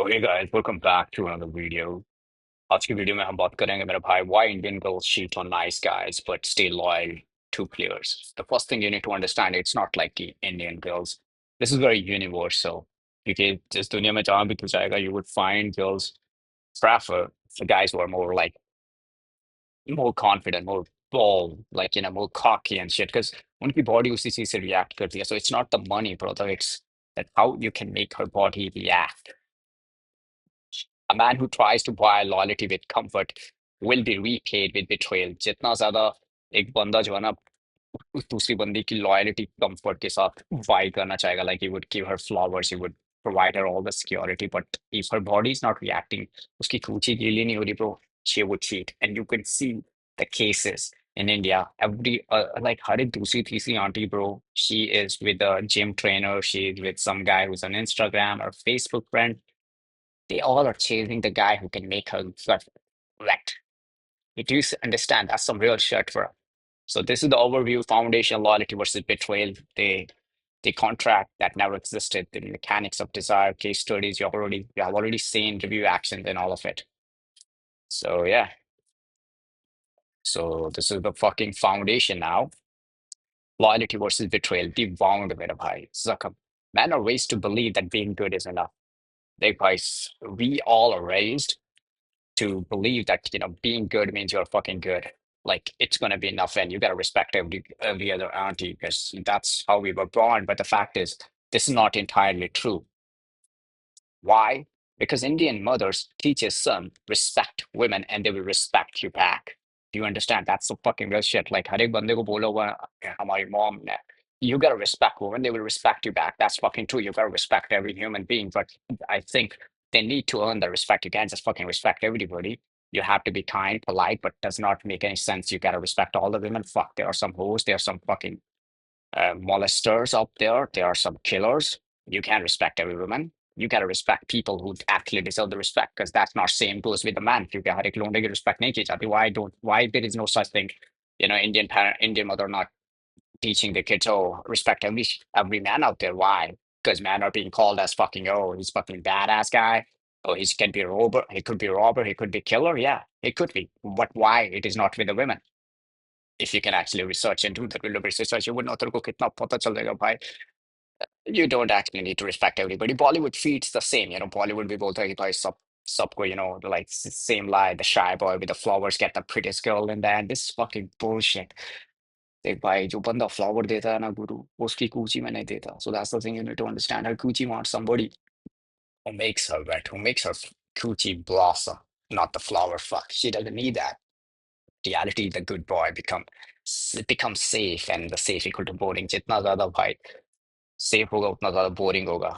So hey guys, welcome back to another video. आज की video में हम बात करेंगे मेरे भाई why Indian girls cheat on nice guys but stay loyal to players. The first thing you need to understand, it's not like the Indian girls. This is very universal. क्योंकि जिस दुनिया में जहाँ भी तू जाएगा, you would find girls prefer the guys who are more like more confident, more bold, like more cocky and shit. Because उनकी body उसी चीज से react करती है. So it's not the money, brother. It's that how you can make her body react. A man who tries to buy loyalty with comfort will be repaid with betrayal. जितना ज्यादा एक बंदा जो है ना उस दूसरी बंदी की लॉयलिटी कंफर्ट के साथ बाई करना चाहेगा, like he would give her flowers, he would provide her all the security, but if her body is not reacting, उसकी coochie गीली नहीं हो रही, bro, she would cheat. And you can see the cases in India. Every like हर एक दूसरी तीसरी auntie, bro, she is with a gym trainer, she is with some guy who's on Instagram or Facebook friend. They all are chasing the guy who can make her gut wet. You do understand that's some real shit for her. So this is the overview: foundation, loyalty versus betrayal. The contract that never existed, the mechanics of desire, case studies. You have already seen review actions and all of it. So yeah. So this is the fucking foundation now. Loyalty versus betrayal. Deep wound of it, bhai. Zakam. Men are raised to believe that being good is enough. They guys, we all are raised to believe that being good means you're fucking good. Like it's gonna be enough, and you gotta respect every other auntie because that's how we were born. But the fact is, this is not entirely true. Why? Because Indian mothers teach a son respect women, and they will respect you back. Do you understand? That's the fucking real shit. Like हर एक बंदे को बोला हुआ हमारी mom ने, you gotta respect women, they will respect you back. That's fucking true. You gotta respect every human being. But I think they need to earn the respect. You can't just fucking respect everybody. You have to be kind, polite, but does not make any sense. You gotta respect all the women. Fuck, there are some hoes, there are some fucking molesters out there. There are some killers. You can't respect every woman. You gotta respect people who actually deserve the respect, because that's not same goes with the man. क्योंकि हर एक लोंडे की respect नहीं की जाती. Why there is no such thing? Indian parent, Indian mother not teaching the kids, oh, respect every man out there. Why? Because men are being called as fucking, oh, he's fucking badass guy. Oh, he can be a robber. He could be a robber. He could be killer. Yeah, it could be. But why it is not with the women? If you can actually research and do the real research, you would know तेरे को कितना पता चलेगा भाई. You don't actually need to respect everybody. Bollywood feeds the same. Bollywood भी बोलता है कि भाई सबको, like same lie. The shy boy with the flowers get the prettiest girl in the end. This is fucking bullshit. देख भाई, जो बंदा flower देता है ना गुरु, वो उसकी कूची में नहीं देता. So that's the thing you need to understand. Her coochie wants somebody who makes her wet, who makes her coochie blossom, not the flower fuck. She doesn't need that. Reality, the good boy becomes safe, and the safe equal to boring. जितना ज्यादा भाई safe होगा उतना ज्यादा boring होगा.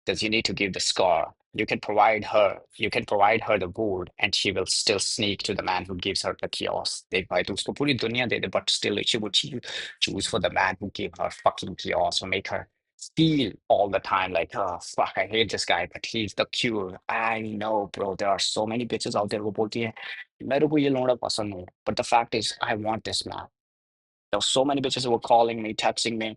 Because you need to give the score. You can provide her the board, and she will still sneak to the man who gives her the chaos. देख भाई, तो उसको पूरी दुनिया दे दे, but still she would choose for the man who gave her fucking chaos, or make her feel all the time like, oh fuck, I hate this guy, but he's the cure. I know, bro. There are so many bitches out there who बोलती है मेरे को ये लौंडा पसंद नहीं. But the fact is, I want this man. There were so many bitches who were calling me, texting me,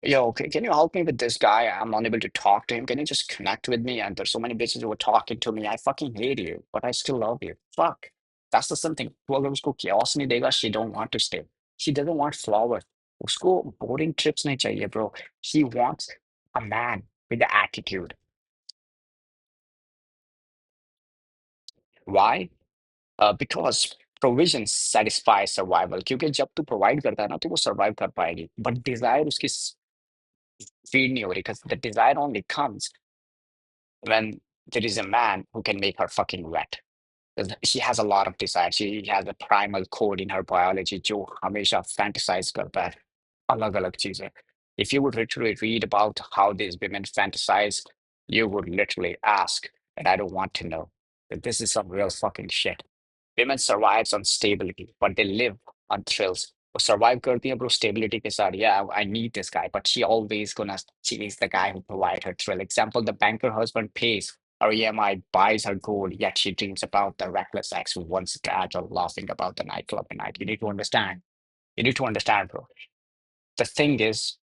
yo, can you help me with this guy? I'm unable to talk to him. Can you just connect with me? And there's so many bitches who were talking to me. I fucking hate you, but I still love you. Fuck. That's the something. तो अगर उसको chaos नहीं देगा, she don't want to stay. She doesn't want flowers. उसको boring trips नहीं चाहिए, bro. She wants a man with the attitude. Why? Because provision satisfies survival. क्योंकि जब तू provide करता है ना, तो वो survive कर पाएगी. But desire उसकी feed नहीं हो रही, because the desire only comes when there is a man who can make her fucking wet. 'Cause she has a lot of desire. She has a primal code in her biology जो हमेशा fantasize करता है अलग-अलग चीजें. If you would literally read about how these women fantasize, you would literally ask, and I don't want to know. That this is some real fucking shit. Women survives on stability, but they live on thrills. वो survive करती है bro stability के साथ. Yeah, I need this guy, but she always gonna chase the guy who provide her thrill. Example, the banker husband pays her EMI, buys her gold, yet she dreams about the reckless ex who once casual laughing about the nightclub at night. You need to understand. You need to understand, bro. The thing is,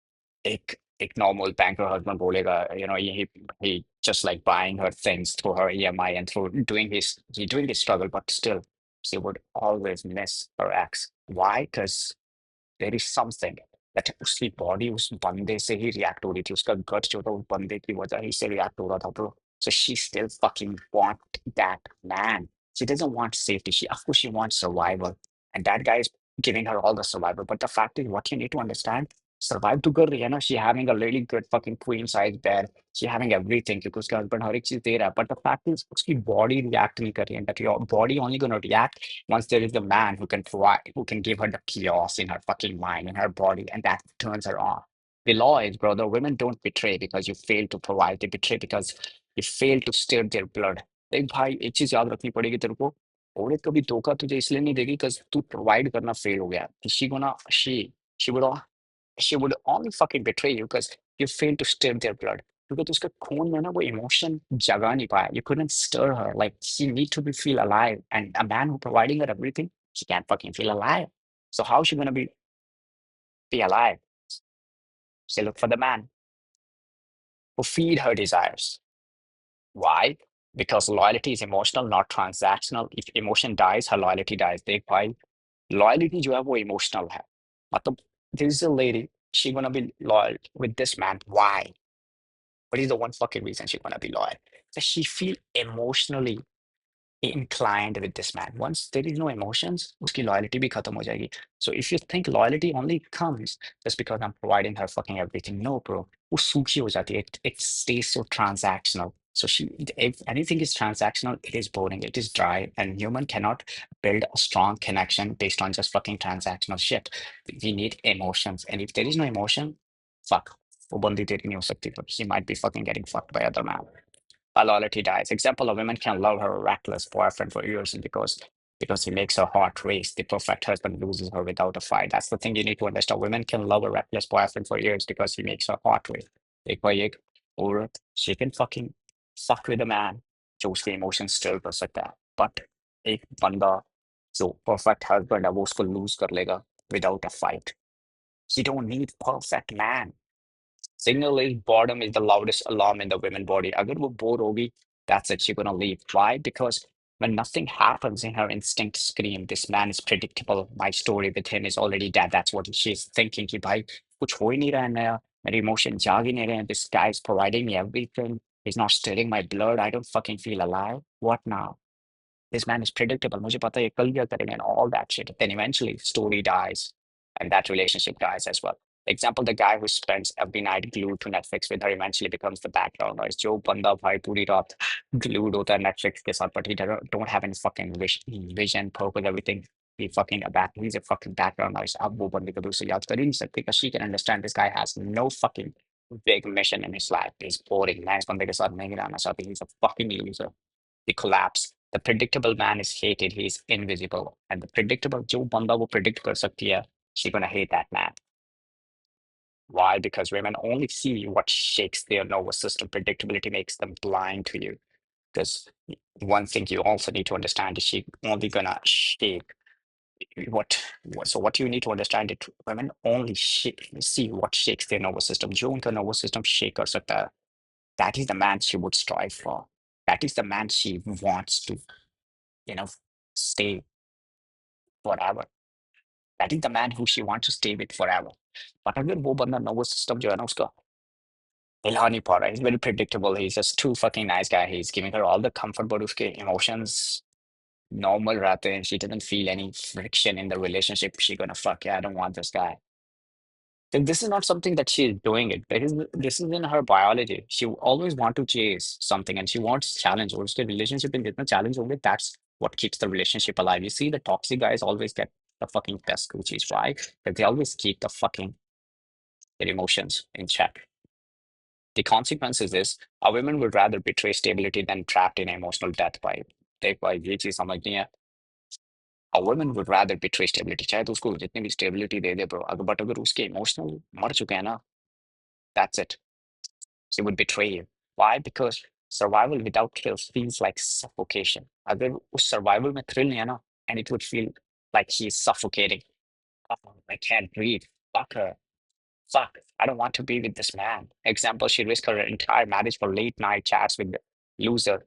एक एक normal banker husband बोलेगा, he just like buying her things through her EMI and through doing his struggle, but still she would always miss her ex. Why? Because there is something that उसकी body उस बंदे से ही react हो रही थी, उसका गट जो था उस बंदे की वजह ही से रिएक्ट हो रहा था bro. So she still fucking want that man. She doesn't want safety. Of course she wants survival, and that guy is giving her all the survival. But the fact is, what you need to understand, survive to कर रही है ना. She having a really good fucking queen size bed. She having everything क्योंकि उसका husband हर एक चीज दे रहा है. But the fact is, उसकी body react नहीं कर रही है. That your body only gonna react once there is a man who can provide, who can give her the chaos in her fucking mind, in her body, and that turns her on. The law is, brother, women don't betray because you fail to provide. They betray because you fail to stir their blood. देख भाई एक चीज याद रखनी पड़ेगी तेरे को, औरत कभी धोखा तुझे इसलिए नहीं देगी because तू प्रोवाइड करना फेल हो गया. She would she would only fucking betray you because you failed to stir their blood. क्योंकि उसके खून में ना वो emotion जगा नहीं पाया. You couldn't stir her. Like she need to be feel alive. And a man who providing her everything, she can't fucking feel alive. So how she gonna be alive? She look for the man who feed her desires. Why? Because loyalty is emotional, not transactional. If emotion dies, her loyalty dies. देख भाई, loyalty जो है वो emotional है. मतलब there is a lady, she gonna be loyal with this man. Why? What is the one fucking reason she's gonna be loyal? That she feel emotionally inclined with this man. Once there is no emotions, उसकी loyalty भी खत्म हो जाएगी. So if you think loyalty only comes just because I'm providing her fucking everything, no, bro. वो सूखी हो जाती है. It stays so transactional. So if anything is transactional, it is boring, it is dry, and human cannot build a strong connection based on just fucking transactional shit. We need emotions, and if there is no emotion, fuck. वो बंदी तेरी नहीं हो सकती, but she might be fucking getting fucked by other man. A loyalty dies. Example, a woman can love her reckless boyfriend for years because he makes her heart race. The perfect husband loses her without a fight. That's the thing you need to understand. Women can love a reckless boyfriend for years because he makes her heart race. एक भाई एक औरत, she can fucking fuck with a man जो उसके emotions still कर सकता है. But एक बंदा जो perfect husband है वो उसको lose कर लेगा without a fight. You don't need perfect man. Signal is boredom is the loudest alarm in the women body. अगर वो bored होगी, that's it. She's gonna leave. Why? Because when nothing happens in her instinct scream, this man is predictable. My story with him is already dead. That's what she's thinking. कि भाई कुछ हो ही नहीं रहा है नया. मेरे emotion जाग ही नहीं रहे हैं. This guy is providing me everything. He's not stirring my blood. I don't fucking feel alive. What now? This man is predictable. मुझे पता है ये कल क्या करेंगे and all that shit. Then eventually story dies and that relationship dies as well. Example, the guy who spends every night glued to Netflix with her eventually becomes the background noise. जो बंदा भाई पूरी रात glued होता है Netflix के साथ, but he don't have any fucking vision, purpose, everything. He's a fucking background noise. अब वो बंदे को दूसरी याद कर ही नहीं सकती because she can understand this guy has no fucking big mission in his life. He's boring. मैं इस बंदे के साथ नहीं रहना चाहती. He's a fucking loser. The collapse. The predictable man is hated. He is invisible. And the predictable, जो बंदा वो predict कर सकती है, she's gonna hate that man. Why? Because women only see what shakes their nervous system. Predictability makes them blind to you. Because one thing you also need to understand is she only gonna shake so what you need to understand it women only see what shakes their nervous system. जो उनका nervous system shake कर सकता है, that is the man she would strive for. That is the man she wants to, you know, stay forever. That is the man who she wants to stay with forever. But अगर वो बंदा nervous system जो है ना उसका हिला नहीं पा रहा है, he's very predictable, he's just too fucking nice guy, he's giving her all the comfort, but उसके emotions normal रहते हैं, she doesn't feel any friction in the relationship, she gonna fuck, yeah, I don't want this guy. Then this is not something that she is doing it. This is in her biology. She always want to chase something and she wants challenge. और उसके relationship में जितना challenge होंगे, that's what keeps the relationship alive. You see, the toxic guys always get the fucking best coochies. Why? Because they always keep their emotions in check. The consequences is a woman would rather betray stability than trapped in emotional death by देख भाई ये चीज समझनी है. A woman would rather betray stability. चाहे तो उसको जितनी भी stability दे दे bro. अगर उसके emotional मर चुके हैं ना, that's it. She would betray you. Why? Because survival without thrills feels like suffocation. अगर उस survival में thrill नहीं है ना, and it would feel like she's suffocating. Oh, I can't breathe. Fuck her. Fuck, I don't want to be with this man. Example, she risked her entire marriage for late night chats with the loser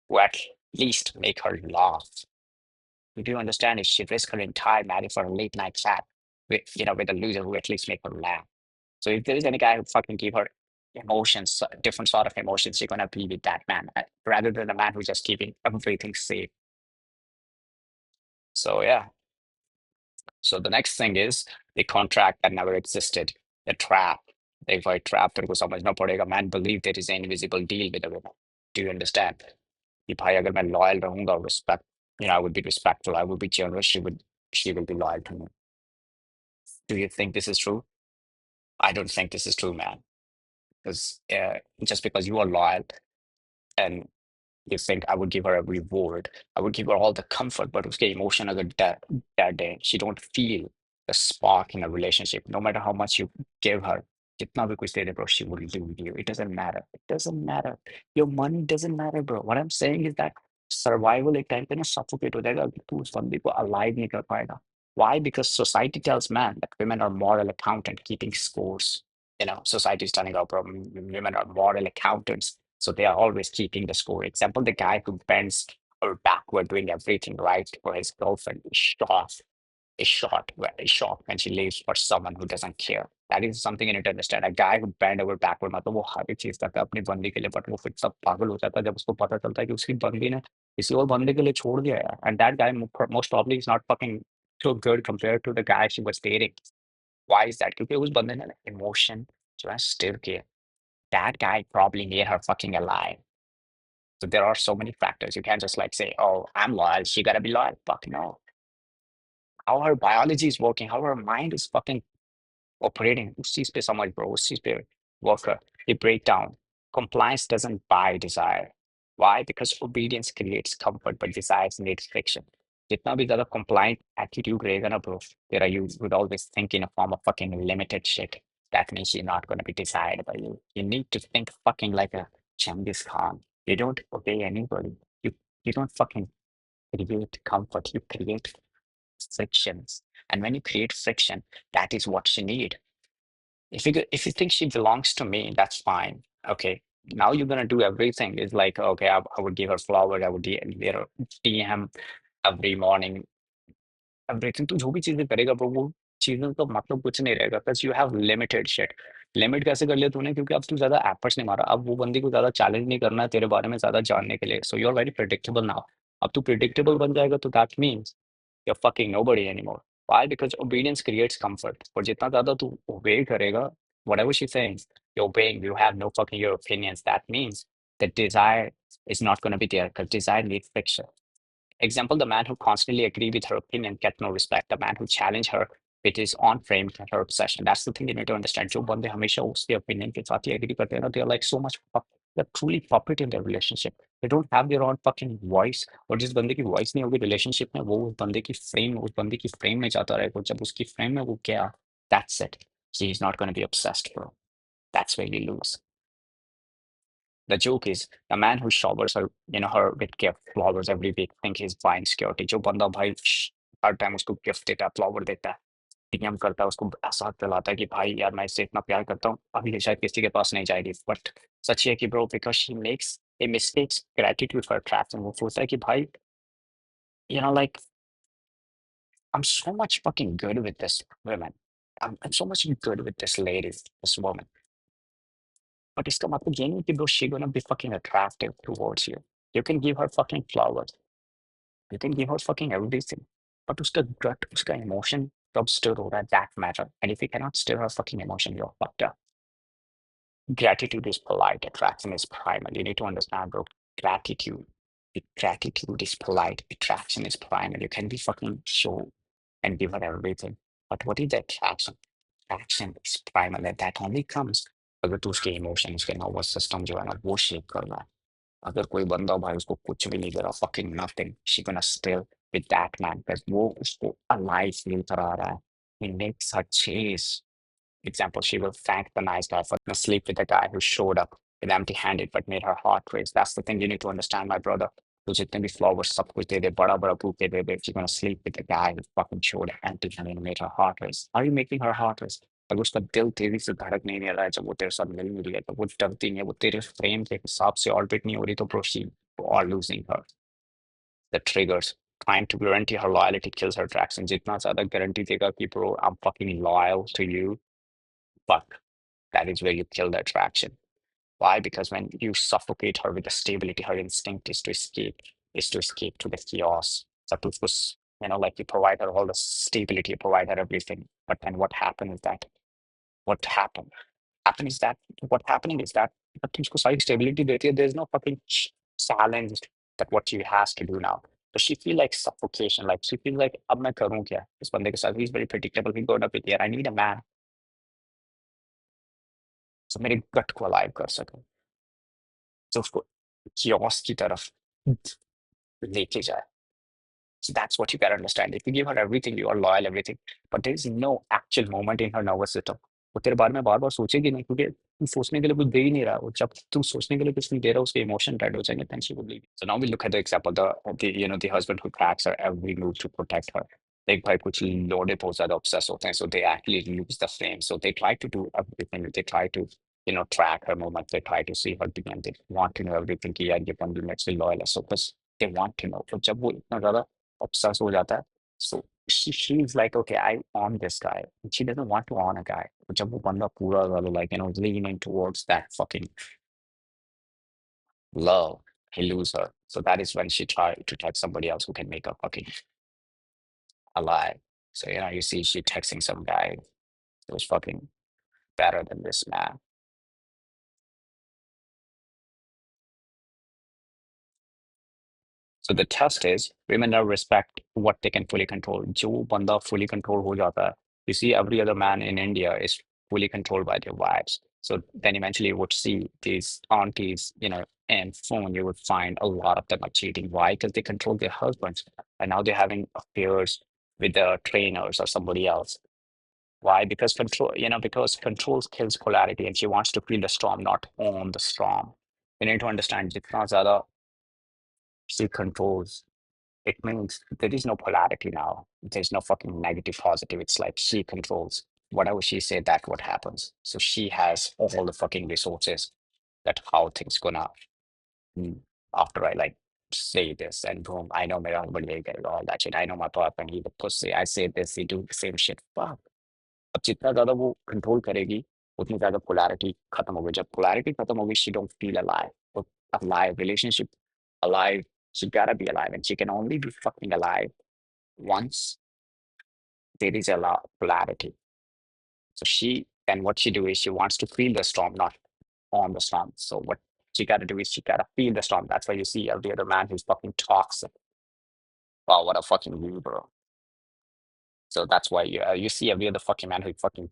who at least make her laugh. You do understand if she risked her entire marriage for a late night chat with, with a loser who at least make her laugh. So if there is any guy who fucking give her emotions, different sort of emotions, she's gonna be with that man rather than the man who's just keeping everything safe. So yeah. So the next thing is the contract that never existed, the trap. If I trap तेरे को समझना पड़ेगा. Man believe there is an invisible deal with the woman. Do you understand? कि भाई अगर मैं loyal रहूंगा, respect, I would be respectful, I would be generous, she will be loyal to me. Do you think this is true? I don't think this is true, man. Because just because you are loyal and you think I would give her a reward, I would give her all the comfort, but उसके emotion अगर dead है, she don't feel the spark in a relationship, no matter how much you give her, जितना भी कुछ दे दे, bro, she will leave you. It doesn't matter. It doesn't matter. Your money doesn't matter, bro. What I'm saying is that survival एक time पे ना suffocate हो जाएगा अगर तू उस बंदे को alive नहीं कर पाएगा. Why? Because society tells man that women are moral accountant keeping scores. Society is telling our women are moral accountants, so they are always keeping the score. Example, the guy who bends or backward doing everything right for his girlfriend is shot when she leaves for someone who doesn't care. That is something you need to understand. A guy who bend over backward, मतलब वो हर एक चीज करता है अपनी बंदी के लिए, बट वो फिर सब पागल हो जाता है जब उसको पता चलता है कि उसकी बंदी ने किसी और बंदे के लिए छोड़ दिया है. And that guy most probably is not fucking so good compared to the guy she was dating. Why is that? क्योंकि उस बंदे ने emotion जो है stir किया. That guy probably made her fucking alive. So there are so many factors. You can't just like say, "Oh, I'm loyal. She gotta be loyal." Fuck no. How her biology is working, how her mind is fucking operating. उस चीज पे समझ bro. उस चीज पे work कर. ये breakdown. Compliance doesn't buy desire. Why? Because obedience creates comfort, but desires needs friction. जितना भी ज़्यादा compliant attitude रहेगा ना bro, तेरा you would always think in a form of fucking limited shit. That means you're not gonna be desired by you. You need to think fucking like a Genghis Khan. You don't obey anybody. You don't fucking create comfort. You create frictions. And when you create friction, that is what she need. If you think she belongs to me, that's fine. Okay. Now you're gonna do everything. It's like, okay, I would give her flowers, I would DM every morning, everything तू जो भी चीजें करेगा bro वो चीजों का मतलब कुछ नहीं रहेगा because you have limited shit. Limit कैसे कर लिया तूने क्योंकि अब तू ज्यादा एफर्ट्स नहीं मारा अब वो बंदी को ज्यादा चैलेंज नहीं करना है तेरे बारे में ज्यादा जानने के लिए so you are very predictable now. अब तू प्रिडिक्टेबल बन जाएगा तो that means you are fucking nobody anymore. Why because obedience creates comfort और जितना ज्यादा तू ओबे करेगा whatever she's saying you're obeying you have no fucking your opinions that means the desire is not going to be there because desire needs friction. Example, the man who constantly agreed with her opinion get no respect. The man who challenged her with his own frame get her obsession. That's the thing you need to understand. जो बंदे हमेशा उसके opinion के साथ ही agree करते हैं ना, they are like so much, they're truly puppet in their relationship. They don't have their own fucking voice. और जिस बंदे की voice नहीं होगी relationship में, वो उस बंदे की frame में जाता रहेगा. जब उसकी frame में वो गया, that's it. He's not going to be obsessed, bro. That's where you lose. The joke is the man who showers her with gift flowers every week think he's buying security. जो बंदा भाई हर time उसको gift देता है flower देता है DM करता है उसको एहसास दिलाता है कि भाई यार मैं इससे इतना प्यार करता हूँ अभी ये शायद किसी के पास नहीं जाएगी बट सच है कि bro because she makes a mistakes gratitude for attraction वो सोचता है कि भाई like I'm so much fucking good with this woman. I'm so much good with this lady, this woman. But इसका मतलब ये नहीं कि bro she gonna be fucking attractive towards you. You can give her fucking flowers. You can give her fucking everything. But उसका gut, उसका emotion कब stir हो रहा है that matter. And if you cannot stir her fucking emotion, you're fucked up. Gratitude is polite. Attraction is primal. You need to understand, bro. Gratitude. Gratitude is polite. Attraction is primal. You can be fucking show and give her everything. But what is the attraction? Attraction is primal. And that only comes अगर तू उसके emotion उसके nervous system जो है ना वो shape कर रहा है. अगर कोई बंदा भाई उसको कुछ भी नहीं दे रहा fucking nothing, she gonna still with that man because वो उसको alive feel करा रहा है. He makes her chase. Example, she will thank the nice guy for sleep with the guy who showed up with empty-handed but made her heart race. That's the thing you need to understand, my brother. तो जितने भी flowers सब कुछ दे दे बड़ा बड़ा bouquet they they she's gonna sleep with the guy who fucking showed up empty-handed and made her heart race. Are you making her heart race? अगर उसका दिल तेजी से धड़क नहीं रहा है जब वो तेरे साथ मिल रही है, तो वो डरती नहीं है, वो तेरे फ्रेम के हिसाब से ऑर्बिट नहीं हो रही, तो प्रोसीड और losing her the triggers. Trying to guarantee her loyalty kills her attraction. जितना ज्यादा गारंटी देगा कि bro I'm fucking loyal to you, fuck, that is where you kill the attraction. Why? Because when you suffocate her with the stability, her instinct is to escape to the chaos. So to just, like you provide her all the stability, you provide her everything. But then what happened is that what happened? Happen is that what happening is that but तुझको सारी stability देती है, there's no fucking challenge that what she has to do now. So she feel like suffocation, like she feel like अब मैं करूँ क्या इस बंदे के साथ? He's very predictable. He got up with here. I need a man. So मेरे gut को alive कर सके. So उसको chaos की तरफ लेके जाए. So that's what you gotta understand. If you give her everything, you are loyal, everything, but there is no actual moment in her nervous system. वो तेरे बारे में बार-बार सोचेगी नहीं क्योंकि तू सोचने के लिए कुछ दे ही नहीं रहा. वो जब तू सोचने के लिए कुछ नहीं दे रहा, उसके इमोशन डेड हो जाएंगे, then she will leave. So now we look at the example, the husband who tracks her every move to protect her. देख भाई कुछ लोड़े बहुत ज्यादा obsess होते हैं, so they actually lose the flame. So they try to do everything. They try to track her movement. They try to see her being. They want to know everything कि यार ये बंदी मेरे से loyal है. So बस they want to know. तो जब वो इतना ज्यादा obsessed हो जाता है, so she's like, okay, I own this guy. And she doesn't want to own a guy. जब वो बंदा पूरा ज़्यादा like, leaning towards that fucking love, he lose her. So that is when she try to text somebody else who can make her fucking alive. So, you see she texting some guy who's fucking better than this man. So the test is women now respect what they can fully control. जो बंदा fully control हो जाता है, you see every other man in India is fully controlled by their wives. So then eventually you would see these aunties, and phone, you would find a lot of them are cheating. Why? Because they control their husbands, and now they're having affairs with the trainers or somebody else. Why? Because control kills polarity, and she wants to feel the storm, not own the storm. You need to understand, जितना ज़्यादा she controls, it means there is no polarity now. There's no fucking negative, positive. It's like she controls whatever she said, that what happens. So she has all the fucking resources that how things gonna mm, after I like say this and boom, I know my husband will get all that shit. I know my partner, he the pussy. I say this, he do the same shit. Fuck. अब जितना ज्यादा वो control करेगी उतनी ज्यादा polarity खत्म होगी. जब पोलैरिटी खत्म होगी, she don't feel alive. तो alive relationship, alive, she gotta be alive, and she can only be fucking alive once there is a lot polarity. So what she do is she wants to feel the storm, not on the storm. So what she gotta do is she gotta feel the storm. That's why you see every other man who's fucking toxic. Wow, what a fucking weird bro. So that's why you see every other fucking man who fucking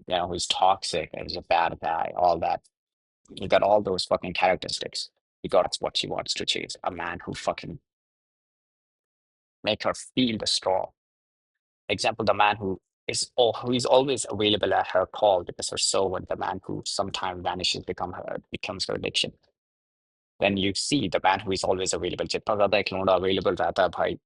who's toxic and is a bad guy, all that. You got all those fucking characteristics. Because that's what she wants to chase. A man who fucking make her feel the storm. Example, the man who is always available at her call because her servant, the man who sometimes vanishes becomes her addiction. Then you see the man who is always available. जितना ज़्यादा एक लौंडा available रहता है भाई,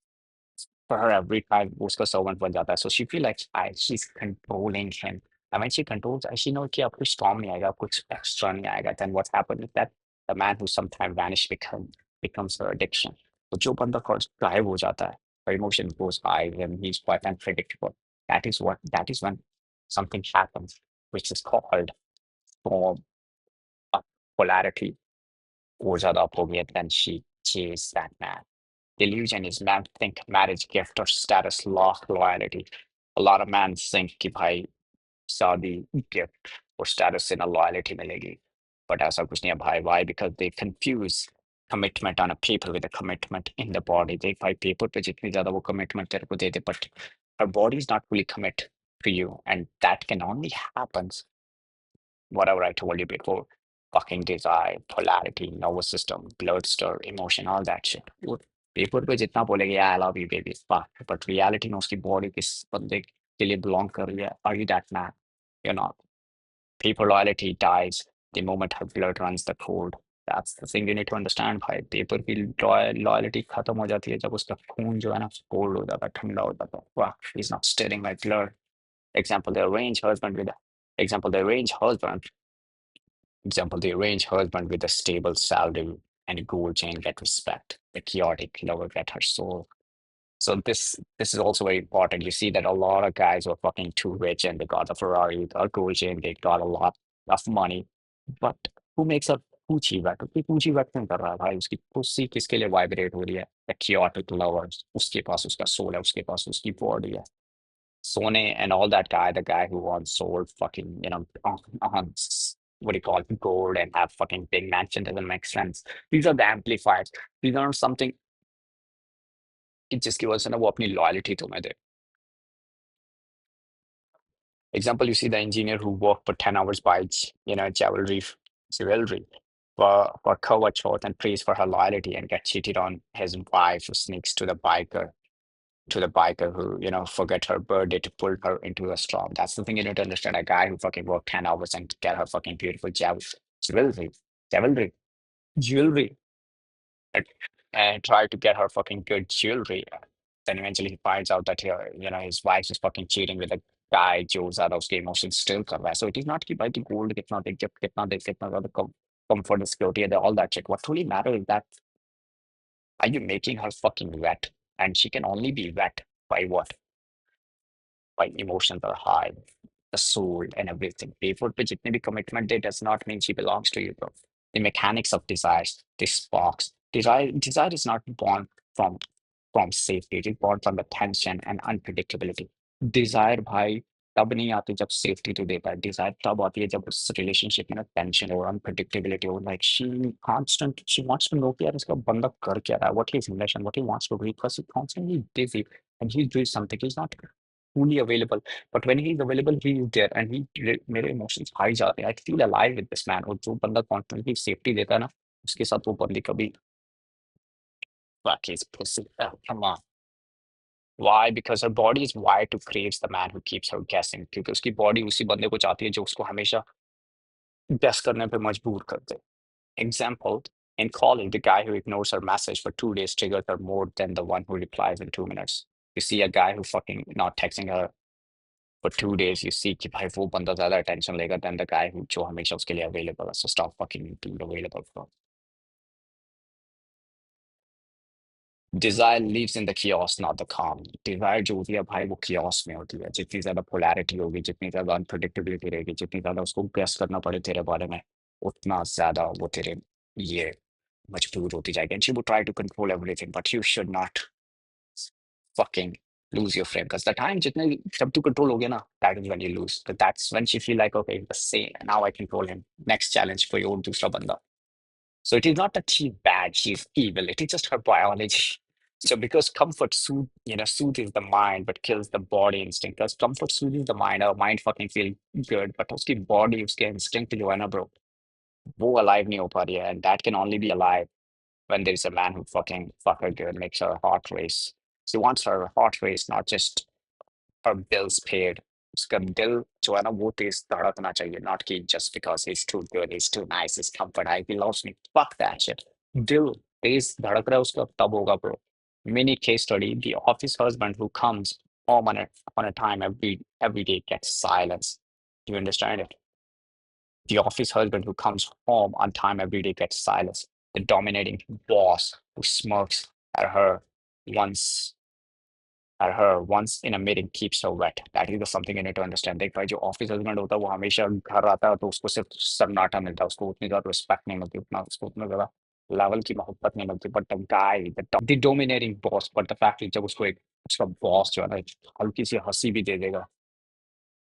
for her every time उसका servant बन जाता है. So she feel like she's controlling him. And when she controls, she knows कि अब कुछ storm नहीं आएगा, कुछ extra नहीं आएगा. Then what happens is that the man who sometimes vanish becomes her addiction. तो जो बंदा गायब हो जाता है, her emotion goes high and he's quite unpredictable. That is when something happens, which is called storm of polarity. वो ज़्यादा up हो गया, then she chase that man. Delusion is men think marriage, gift, or status, lock, loyalty. A lot of men think कि भाई शादी, gift or status से ना loyalty मिलेगी. But ऐसा कुछ नहीं है भाई. Why? Because they confuse commitment on a paper with a commitment in the body. देख भाई paper पे जितनी ज़्यादा वो commitment तेरे को दे दे, but her body is not fully commit to you, and that can only happen whatever I told you before. Fucking desire, polarity, nervous system, blood stir, emotion, all that shit. वो paper पे जितना बोलेगे I love you baby, fuck. But reality में उसकी body किस बंदे के लिए belong कर रही है. Are you that man? You're not. Paper loyalty dies the moment her blood runs the cold. That's the thing you need to understand भाई. पेपर की loyalty खत्म हो जाती है जब उसका खून जो है ना cold हो जाता है, ठंडा हो जाता है. Fuck, he's not stirring my blood. Example, the arranged husband with Example, the arranged husband. Example, the arranged husband with a stable salary and a gold chain get respect. The chaotic lover get her soul. So this is also very important. You see that a lot of guys were fucking too rich and they got a Ferrari, a gold chain, they got a lot of money. But who makes a Gucci wet? उसकी Gucci wet नहीं कर रहा है भाई उसकी pussy किसके लिए vibrate हो रही है? The chaotic lovers. उसके पास उसका soul है, उसके पास उसकी body है. Sone and all that guy, the guy who wants sold fucking, what do you call it, gold and have fucking big mansion doesn't make sense. These are the amplifiers. These are something कि जिसकी वजह से ना वो अपनी loyalty तुम्हें दे. Example, you see the engineer who worked for 10 hours buys, jewelry for cover short and prays for her loyalty and get cheated on his wife who sneaks to the biker who, forget her birthday to pull her into a storm. That's the thing you need to understand. A guy who fucking worked 10 hours and get her fucking beautiful jewelry, jewelry, jewelry, and, and try to get her fucking good jewelry. Then eventually he finds out that his wife is fucking cheating with a guy जो ज्यादा उसके emotion still कर रहा है. So it is not कि भाई कि gold कितना दे गिफ्ट कितना दे कितना ज्यादा comfort and security and all that shit. What truly matters is that are you making her fucking wet? And she can only be wet by what? By emotions are high, the soul and everything. Paper पे जितने भी commitment they does not mean she belongs to you, bro. The mechanics of desires, the sparks. Desire is not born from from safety. It is born from the tension and unpredictability. Desire भाई तब नहीं आती जब safety तो देता है. Desire तब आती है जब उस relationship में ना tension or unpredictability or like she wants to know कि यार इसका बंदा कर क्या रहा है, what his mission, what he wants to do because he's constantly busy and he's doing something. He's not fully available. But when he's available, he is there and मेरे emotions high जाते हैं. I feel alive with this man. और जो बंदा constantly safety देता है ना, उसके साथ वो बंदी कभी fuck his pussy. Oh, come on. Why? Because her body is wired to crave the man who keeps her guessing. क्योंकि उसकी body उसी बंदे को चाहती है जो उसको हमेशा guess करने पे मजबूर कर दे. Example, in college, the guy who ignores her message for 2 days triggers her more than the one who replies in 2 minutes. You see a guy who fucking not texting her for 2 days, you see कि भाई वो बंदा ज्यादा attention लेगा than the guy who जो हमेशा उसके लिए available है. So stop fucking being available for. Desire lives in the chaos, not the calm. Desire जो होती है भाई वो chaos में होती है. जितनी ज्यादा polarity होगी, जितनी ज्यादा unpredictability रहेगी, जितनी ज्यादा उसको guess करना पड़े तेरे बारे में, उतना ज्यादा वो तेरे ये मजबूर होती जाएगी. And she would try to control everything, but you should not fucking lose your frame. Because the time जितने जब तू control हो गया ना, that is when you lose. Because that's when she feel like, okay, the same. Now I control him. Next challenge कोई और दूसरा बंदा. So it is not that she's bad, she's evil. It is just her biology. So because comfort soothes the mind but kills the body instinct. Because comfort soothes the mind, our mind fucking feel good, but उसकी body, उसके instinct जो है ना bro, वो alive नहीं हो पा रही है, and that can only be alive when there is a man who fucking fuck her good, makes her heart race. She wants her heart race, not just her bills paid. उसका दिल जो है ना वो तेज धड़कना चाहिए, not कि just because he's too good, he's too nice, he's comfort, he loves me. Fuck that shit. दिल तेज धड़क रहा है उसका तब होगा bro. Mini case study: the office husband who comes home on a time every day gets silence. Do you understand it? The office husband who comes home on time every day gets silence. The dominating boss who smirks at her once once in a meeting keeps her wet. That is the something you need to understand. देख भाई जो office husband होता है वो हमेशा घर आता है तो उसको सिर्फ सन्नाटा मिलता है, उसको उतनी ज्यादा रिस्पेक्ट नहीं मिलती, उतना उसको उतना ज्यादा लेवल की मोहब्बत नहीं मिलती. But the guy the dominating boss, but the fact जब उसको एक उसका बॉस जो है ना हल्की सी हंसी भी दे देगा,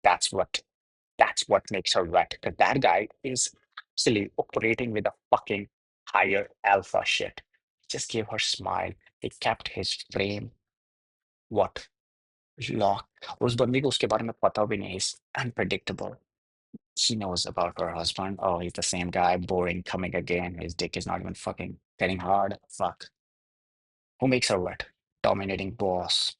that's what that's what makes her wet. Because that guy is silly operating with a fucking higher alpha shit. Just gave her smile. He kept his frame. What? Lock. उस बंदी को उसके बारे में पता भी नहीं. He's unpredictable. She knows about her husband. Oh, he's the same guy, boring, coming again. His dick is not even fucking getting hard. Fuck. Who makes her wet? Dominating boss.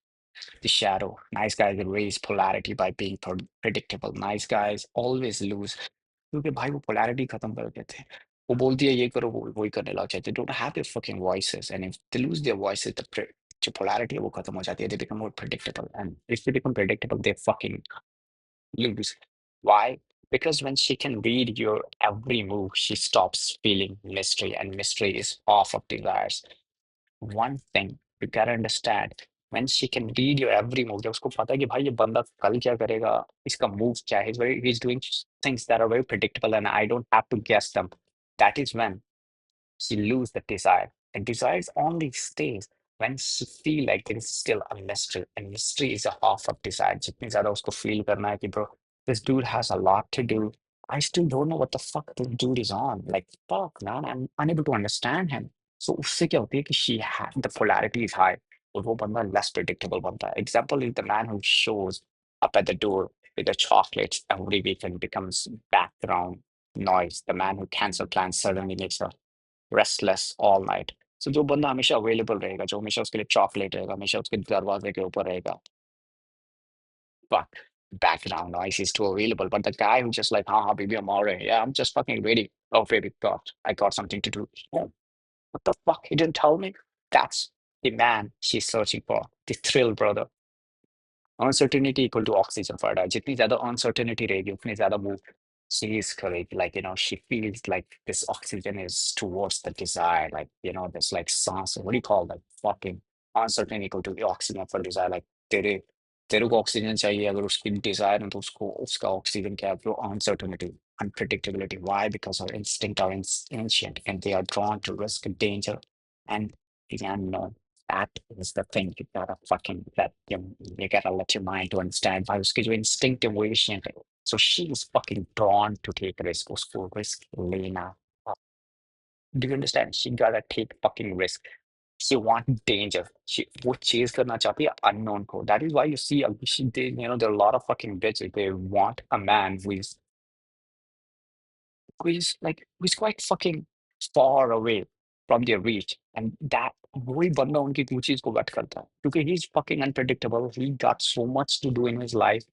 The shadow. Nice guys erase polarity by being predictable. Nice guys always lose. क्योंकि भाई वो polarity खत्म कर देते हैं. वो बोलती है ये करो वो वही करने लग जाते. They don't have their fucking voices, and if they lose their voices, जो polarity है वो खत्म हो जाती है. They become more predictable, and if they become predictable, they fucking lose. Why? Because when she can read your every move, she stops feeling mystery, and mystery is half of desires. One thing you gotta understand, when she can read your every move, जब उसको पता है कि भाई ये बंदा कल क्या करेगा, इसका move क्या है, he's doing things that are very predictable and I don't have to guess them. That is when she lose the desire. And desires only stays when she feel like there is still a mystery. And mystery is a half of desire. जितनी ज़्यादा उसको feel करना है कि bro, this dude has a lot to do. I still don't know what the fuck this dude is on. Like, fuck, man, I'm unable to understand him. So उससे क्या होती है कि the polarity is high. और वो बंदा less predictable बनता है. Example is the man who shows up at the door with the chocolates every week and becomes background noise. The man who cancel plans suddenly makes a restless all night. So जो बंदा हमेशा available रहेगा, जो हमेशा उसके लिए chocolate रहेगा, हमेशा उसके दरवाजे के ऊपर रहेगा, fuck, background noise is too available. But the guy who just like, हाँ baby, I'm alright. Yeah, I'm just fucking waiting. Oh baby, I got something to do. Oh, what the fuck? He didn't tell me. That's the man she's searching for. The thrill, brother. Uncertainty equal to oxygen for her. जितनी ज़्यादा uncertainty रहेगी, उतनी ज़्यादा वो she's correct. Like, she feels like this oxygen is towards the desire. Like, this like sauce. What do you call that? Fucking uncertain equal to the oxygen for desire. Like, तेरे तेरे को oxygen चाहिए, अगर उसकी Dzire है तो उसको उसका ऑक्सीजन क्या है bro? Uncertainty, unpredictability. Why? Because our instinct are ancient and they are drawn to risk, danger, and the unknown. That is the thing you gotta fucking you gotta let your mind to understand why उसकी जो instinct है वो ancient है. So she is fucking drawn to take risk. उसको risk लेना. Do you understand? She gotta take fucking risk. She want danger. वो chase करना चाहती है unknown को. That is why you see, there are a lot of fucking bitches. They want a man who is quite fucking far away from their reach. And that वही बंदा उनकी कुछ चीज को वट करता है क्योंकि he's fucking unpredictable. He got so much to do in his life.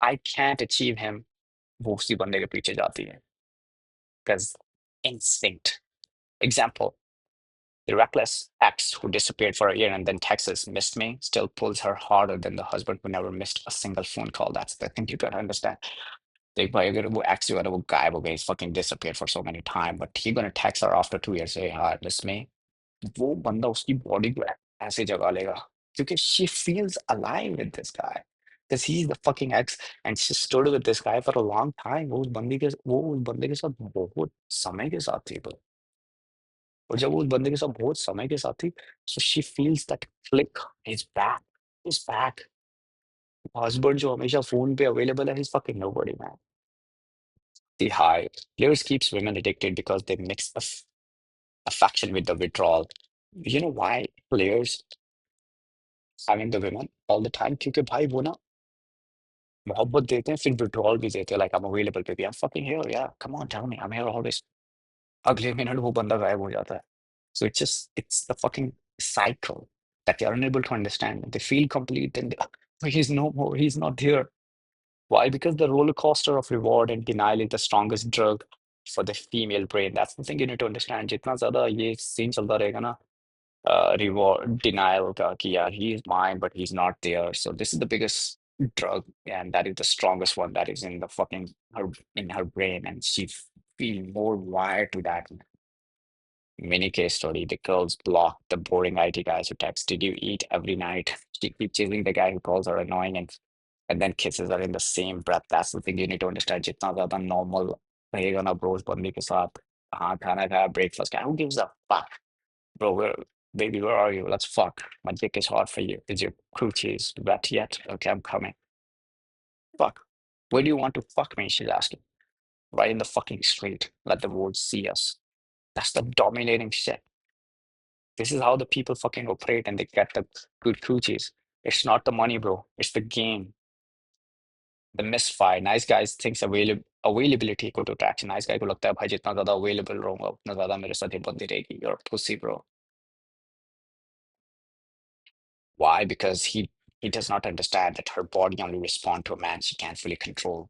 I can't achieve him. वो उसी बंदे के पीछे जाती है because instinct. Example, the reckless ex who disappeared for a year and then texts missed me still pulls her harder than the husband who never missed a single phone call. That's the thing you gotta understand. देख भाई अगर वो ex जो है ना वो गायब हो गई, he's fucking disappeared for so many time, but he gonna text her after 2 years, say hi, miss me. वो बंदा उसकी बॉडी को ऐसे जगा लेगा क्योंकि she feels alive with this guy because he's the fucking ex and she stood with this guy for a long time. वो उस बंदे के साथ बहुत समय के साथ थी bro. और जब वो उस बंदे के साथ बहुत समय के साथ थी, so she feels that click, he's back. Husband जो हमेशा फोन पे अवेलेबल है, he's fucking nobody, man. The high. Players keeps women addicted because they mix affection with the withdrawal. You know why players having the women all the time? क्योंकि भाई वो ना मोहब्बत देते हैं फिर withdrawal भी देते हैं, like I'm available baby, I'm fucking here, yeah, come on, tell me, I'm here always. अगले मिनट वो बंदा गायब हो जाता है. So it's the fucking cycle that they're unable to understand. They feel complete and he's no more, he's not here. Why? Because the roller coaster of reward and denial is the strongest drug for the female brain. That's the thing you need to understand. जितना ज़्यादा ये scene चलता रहेगा ना, reward denial का कि यार he is mine but he's not there. So this is the biggest drug and that is the strongest one that is in the fucking her brain and she feel more wired to that. Mini case study. The girls block the boring IT guys who text, "Did you eat every night?" She keeps chasing the guy who calls her annoying and then kisses her in the same breath. That's the thing you need to understand. जितना ज़्यादा normal रहेगा ना bro उस बंदी के साथ, हाँ खाना खाया breakfast खाया, who gives a fuck? Bro, baby, where are you? Let's fuck. My dick is hard for you. Is your crew cheese wet yet? Okay, I'm coming. Fuck. Where do you want to fuck me? She's asking. Right in the fucking street. Let the world see us. That's the dominating shit. This is how the people fucking operate and they get the good coochies. It's not the money, bro. It's the game. The misfire. Nice guys thinks availability equal to attraction. Nice guy को लगता है भाई जितना ज़्यादा available रहूंगा उतना ज़्यादा मेरे साथ ही बनती रहेगी. You're a pussy, bro. Why? Because he does not understand that her body only respond to a man she can't fully control.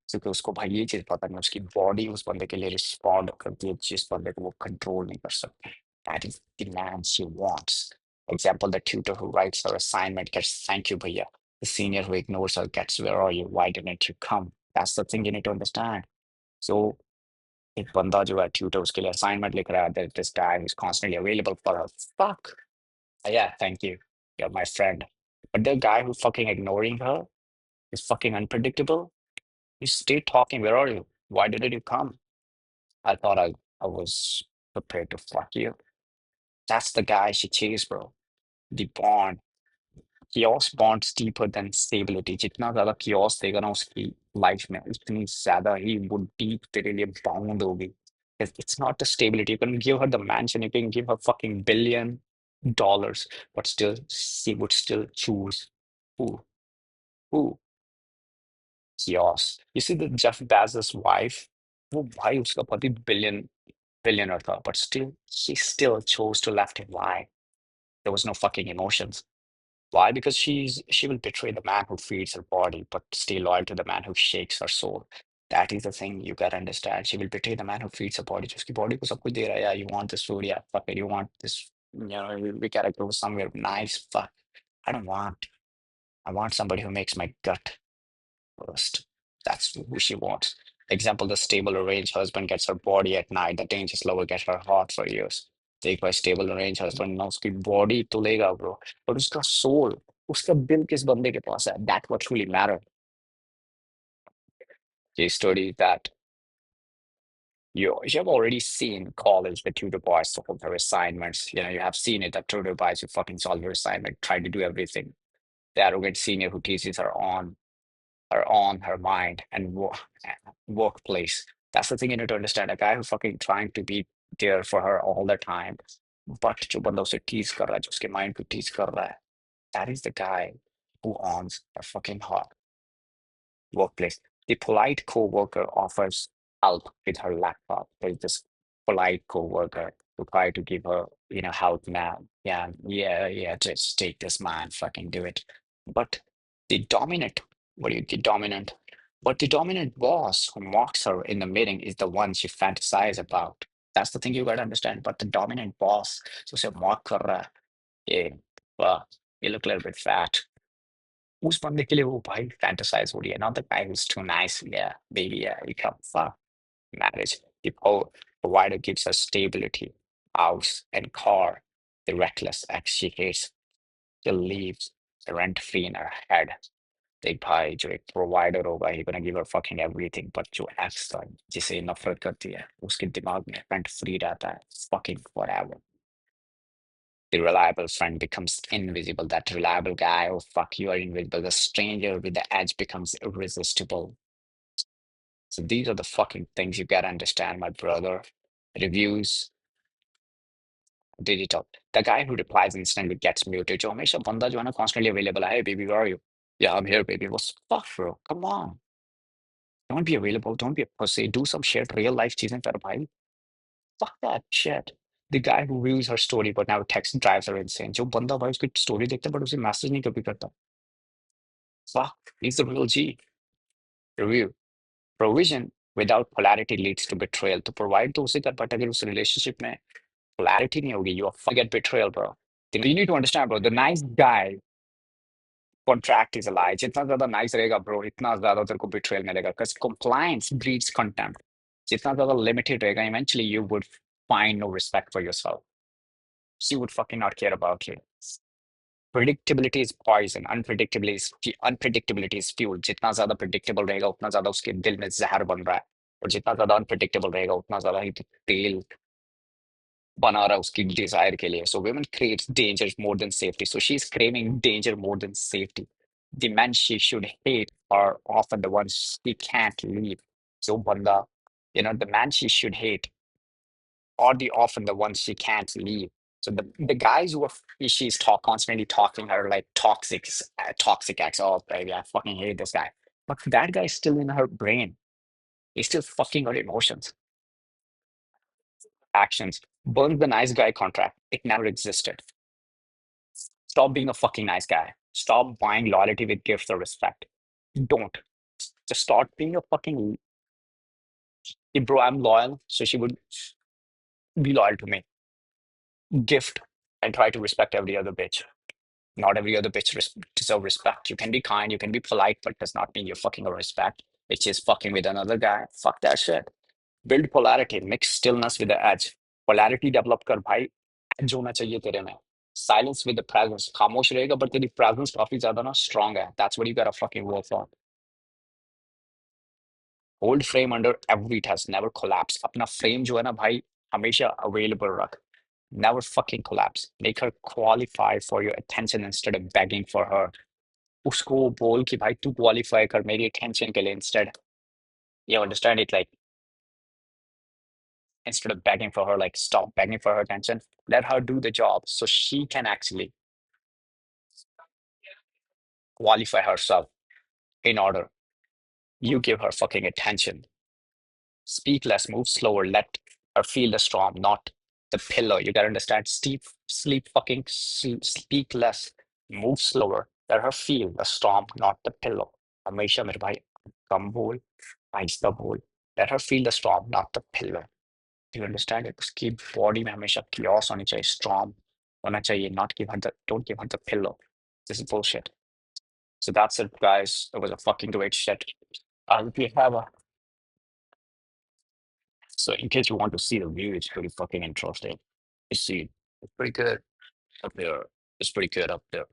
क्योंकि उसको भाई ये चीज पता नहीं उसकी बॉडी उस बंदे के लिए रिस्पॉन्ड करती है जिस बंदे को वो कंट्रोल नहीं कर सकती. That is the man she wants. Example, the tutor who writes her assignment gets thank you, bhaiya. The senior who ignores her gets where are you? Why didn't you come? That's the thing you need to understand. So एक बंदा जो है tutor उसके लिए assignment लिख रहा है that this guy who's constantly available for her. Fuck. Yeah, thank you. You're my friend. But the guy who's fucking ignoring her is fucking unpredictable. You stay talking. Where are you? Why didn't you come? I thought I was prepared to fuck you. That's the guy she chased, bro. The bond. Chaos bonds deeper than stability. जितना ज्यादा chaos देगा ना उसकी life में उतनी ज्यादा ही वो deep तेरे लिए bound होगी. It's not the stability. You can give her the mansion, you can give her fucking $1 billion, but still she would still choose who? Who? Chaos. You see the Jeff Bezos wife? वो भाई उसका पति billionaire था, but still she still chose to left him. Why? There was no fucking emotions. Why? Because she will betray the man who feeds her body, but stay loyal to the man who shakes her soul. That is the thing you gotta understand. She will betray the man who feeds her body. जिसकी body को सब कुछ दे रहा है. Yeah, you want this food? Yeah, fuck it. You want this? We gotta go somewhere nice. Fuck. I don't want. I want somebody who makes my gut first. That's who she wants. Example, the stable arranged husband gets her body at night. The dangerous lover gets her heart for years. देख भाई stable arrange husband ना उसकी body तो लेगा bro पर उसका soul उसका दिल किस बंदे के पास है दैट व्हाट truly matter. ये story that you have already seen college the tutor boys solve their assignments. You have seen it that tutor boys who fucking solve their assignment try to do everything. The arrogant senior who teaches her on her mind and workplace. That's the thing you need to understand. A guy who fucking trying to be there for her all the time, but जो बंदा उसे tease कर रहा है, जो उसके mind को tease कर रहा है, that is the guy who owns her fucking heart. Workplace. The polite coworker offers help with her laptop. There's this polite coworker who try to give her, help now. Yeah, yeah, yeah, just take this man, fucking do it. But the dominant, the dominant, but the dominant boss who mocks her in the meeting is the one she fantasizes about. That's the thing you gotta understand. But the dominant boss, so say mock her, yeah, well, you look a little bit fat. उस बंदे के लिए वो भाई fantasize हो रही है, not the guy who's too nice. Yeah, baby, yeah, you come fuck marriage. The provider gives her stability, house and car. The reckless ex she hates still lives rent free in her head. देख भाई जो एक provider होगा he gonna give her fucking everything, but जो x था जिसे नफरत करती है उसके दिमाग में rent free रहता है fucking forever. The reliable friend becomes invisible. That reliable guy, oh fuck, you are invisible. The stranger with the edge becomes irresistible. So these are the fucking things you gotta understand, my brother. Reviews, digital. The guy who replies instantly gets muted. जो हमेशा बंदा जो है ना constantly available है. Hey baby, where are you? Yeah, I'm here, baby. What's fuck, bro? Come on. Don't be available. Don't be a pussy. Do some shit. Real life चीजें कर भाई. Fuck that shit. The guy who views her story but now text drives her insane. जो बंदा भाई उसकी story देखता है but उसे message नहीं कभी करता. Fuck, he's the real G. Review. Provision without polarity leads to betrayal. तो provide तो उसे कर but अगर उस relationship में polarity नहीं होगी, you are get betrayal, bro. You need to understand, bro. The nice guy contract is a lie. जितना ज़्यादा nice रहेगा, bro, इतना ज़्यादा तेरे को betrayal मिलेगा. Because compliance breeds contempt. जितना ज़्यादा limited रहेगा, eventually you would find no respect for yourself. She would fucking not care about you. Predictability is poison. Unpredictability is fuel. जितना ज्यादा predictable रहेगा उतना ज्यादा उसके दिल में जहर बन रहा है और जितना ज्यादा unpredictable रहेगा उतना ज्यादा ही तो तेल बना रहा है उसकी desire के लिए. So women creates danger more than safety. So she's craving danger more than safety. The men she should hate are often the ones she can't leave. So banda, the man she should hate are the often the ones she can't leave. So the guys who are she's constantly talking her like toxic ex. Oh baby, I fucking hate this guy. But that guy is still in her brain. He's still fucking her emotions, actions. Burns the nice guy contract. It never existed. Stop being a fucking nice guy. Stop buying loyalty with gifts or respect. Don't. Just start being a fucking bro. I'm loyal, so she would be loyal to me. Gift and try to respect every other bitch. Not every other bitch deserve respect. You can be kind, you can be polite, but does not mean you're fucking a respect. which is fucking with another guy. Fuck that shit. Build polarity, mix stillness with the edge. Polarity develop कर भाई, edge होना चाहिए तेरे में. Silence with the presence. खामोश रहेगा but तेरी presence काफी ज्यादा ना strong है. That's what you gotta fucking work on. Hold frame under every test, never collapse. अपना frame जो है ना भाई हमेशा available रख. Never fucking collapse. Make her qualify for your attention instead of begging for her. उसको बोल कि भाई तू qualify कर मेरी attention के लिए instead. You understand it? Like instead of begging for her, like stop begging for her attention. Let her do the job so she can actually qualify herself in order. You give her fucking attention. Speak less, move slower. Let her feel the storm, not the pillow. You gotta understand. Sleep fucking speak less, move slower. Let her feel the storm, not the pillow. हमेशा मेरे भाई कम बोल, आहिस्ता बोल. Let her feel the storm, not the pillow. Do you understand it? उसकी body में हमेशा chaos होनी चाहिए, storm होना चाहिए. Not give her the, don't give her the pillow. This is bullshit. So that's it, guys. It was a fucking great shit. If you have a, so in case you want to see the view, it's pretty fucking interesting. You see, it's pretty good up there. It's pretty good up there.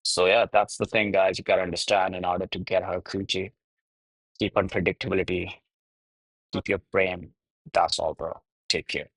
So yeah, that's the thing, guys. You gotta understand in order to get her coochie, keep unpredictability, keep your brain. That's all, bro. Take care.